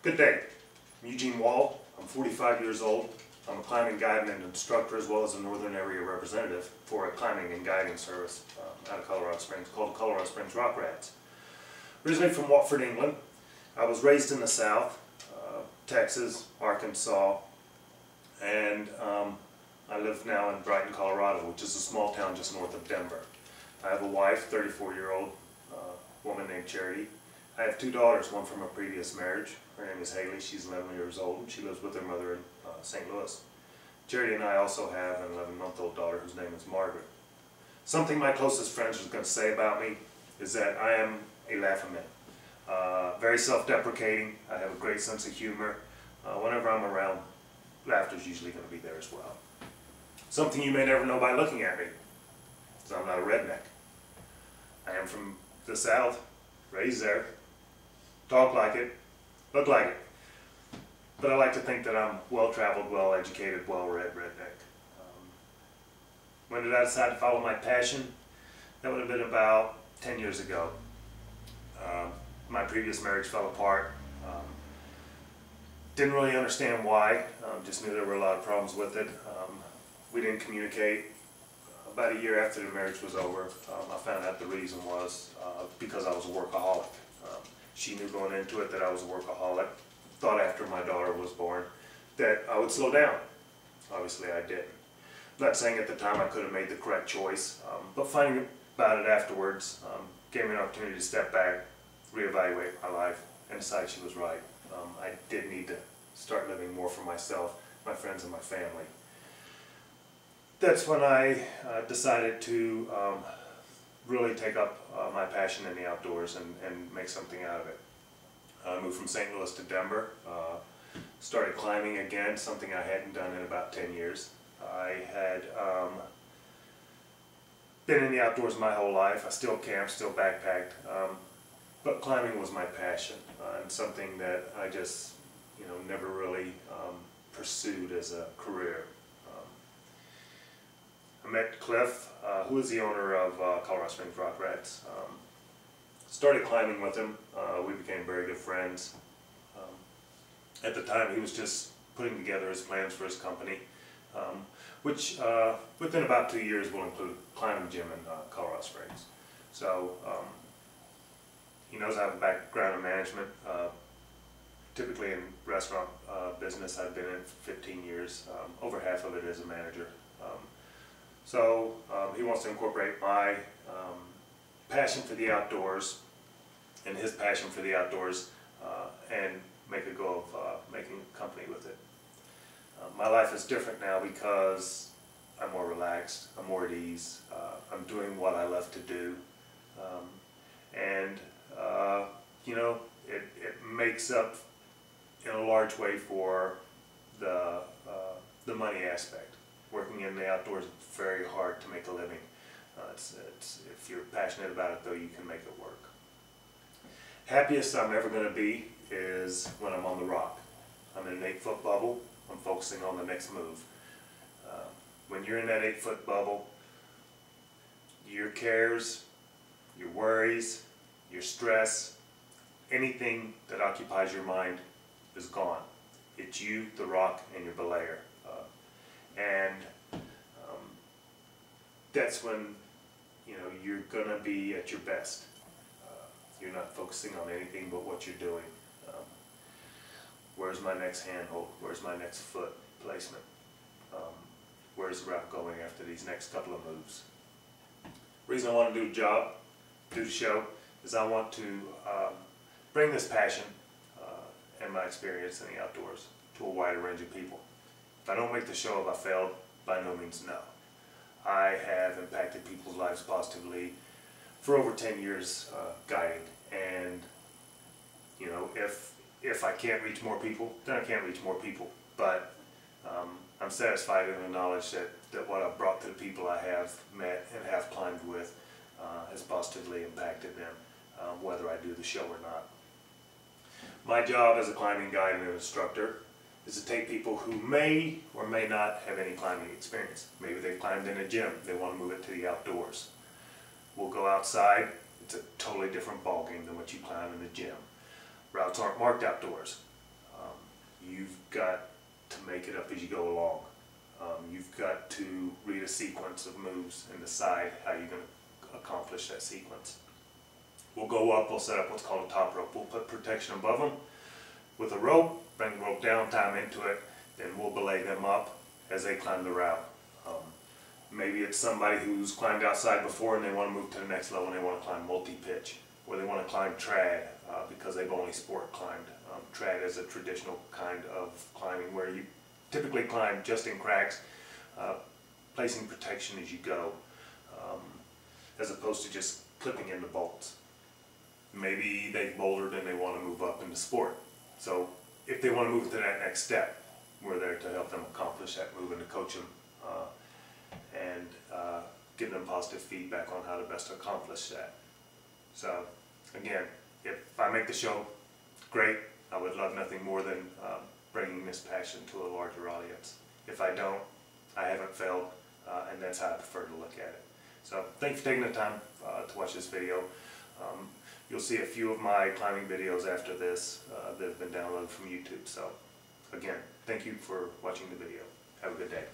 Good day. I'm Eugene Wall. I'm 45 years old. I'm a climbing guide and an instructor as well as a Northern Area representative for a climbing and guiding service out of Colorado Springs called Colorado Springs Rock Rats. Originally from Watford, England. I was raised in the South, Texas, Arkansas, and I live now in Brighton, Colorado, which is a small town just north of Denver. I have a wife, 34-year-old woman named Charity. I have two daughters, one from a previous marriage. Her name is Haley. She's 11 years old, and she lives with her mother in St. Louis. Charity and I also have an 11-month-old daughter whose name is Margaret. Something my closest friends are going to say about me is that I am a laugh-a-man. Very self-deprecating. I have a great sense of humor. Whenever I'm around, laughter is usually going to be there as well. Something you may never know by looking at me is I'm not a redneck. I am from the South, raised there, talk like it, look like it. But I like to think that I'm well-traveled, well-educated, well-read redneck. When did I decide to follow my passion? That would have been about 10 years ago. My previous marriage fell apart. Didn't really understand why, just knew there were a lot of problems with it. We didn't communicate. About a year after the marriage was over, I found out the reason was because I was a workaholic. She knew going into it that I was a workaholic. Thought after my daughter was born that I would slow down. Obviously I didn't. Not saying at the time I could have made the correct choice, but finding about it afterwards gave me an opportunity to step back, reevaluate my life, and decide she was right. I did need to start living more for myself, my friends, and my family. That's when I decided to really take up my passion in the outdoors and make something out of it. I moved from St. Louis to Denver, started climbing again, something I hadn't done in about 10 years. I had been in the outdoors my whole life. I still camped, still backpacked, but climbing was my passion and something that I just, never really pursued as a career. I met Cliff, who is the owner of Colorado Springs Rock Rats. Started climbing with him. We became very good friends. At the time, he was just putting together his plans for his company, which within about 2 years will include a climbing gym in Colorado Springs. So he knows I have a background in management. Typically in restaurant business, I've been in for 15 years, over half of it as a manager. So he wants to incorporate my passion for the outdoors and his passion for the outdoors and make a go of making a company with it. My life is different now because I'm more relaxed, I'm more at ease, I'm doing what I love to do, and it makes up in a large way for the money aspect. Working in the outdoors, it's very hard to make a living. If you're passionate about it, though, you can make it work. Happiest I'm ever going to be is when I'm on the rock. I'm in an 8-foot bubble. I'm focusing on the next move. When you're in that 8-foot bubble, your cares, your worries, your stress, anything that occupies your mind is gone. It's you, the rock, and your belayer. And that's when you're gonna be at your best. You're not focusing on anything but what you're doing. Where's my next handhold? Where's my next foot placement? Where's the route going after these next couple of moves? The reason I want to do the show, is I want to bring this passion and my experience in the outdoors to a wider range of people. If I don't make the show, have I failed? By no means no. I have impacted people's lives positively for over 10 years guiding, and if I can't reach more people, then I can't reach more people. But I'm satisfied in the knowledge that what I've brought to the people I have met and have climbed with has positively impacted them, whether I do the show or not. My job as a climbing guide and an instructor is to take people who may or may not have any climbing experience. Maybe they've climbed in a gym, they want to move it to the outdoors. We'll go outside, it's a totally different ballgame than what you climb in the gym. Routes aren't marked outdoors. you've got to make it up as you go along. You've got to read a sequence of moves and decide how you're going to accomplish that sequence. We'll go up, we'll set up what's called a top rope. We'll put protection above them with a rope, bring the rope down, time into it, then we'll belay them up as they climb the route. Maybe it's somebody who's climbed outside before and they want to move to the next level and they want to climb multi-pitch, or they want to climb trad because they've only sport climbed. Trad is a traditional kind of climbing where you typically climb just in cracks, placing protection as you go, as opposed to just clipping into bolts. Maybe they've bouldered and they want to move up into sport. So if they want to move to that next step, we're there to help them accomplish that move and to coach them and give them positive feedback on how to best accomplish that. So again, if I make the show, great. I would love nothing more than bringing this passion to a larger audience. If I don't, I haven't failed, and that's how I prefer to look at it. So thanks for taking the time to watch this video. You'll see a few of my climbing videos after this that have been downloaded from YouTube. So again, thank you for watching the video. Have a good day.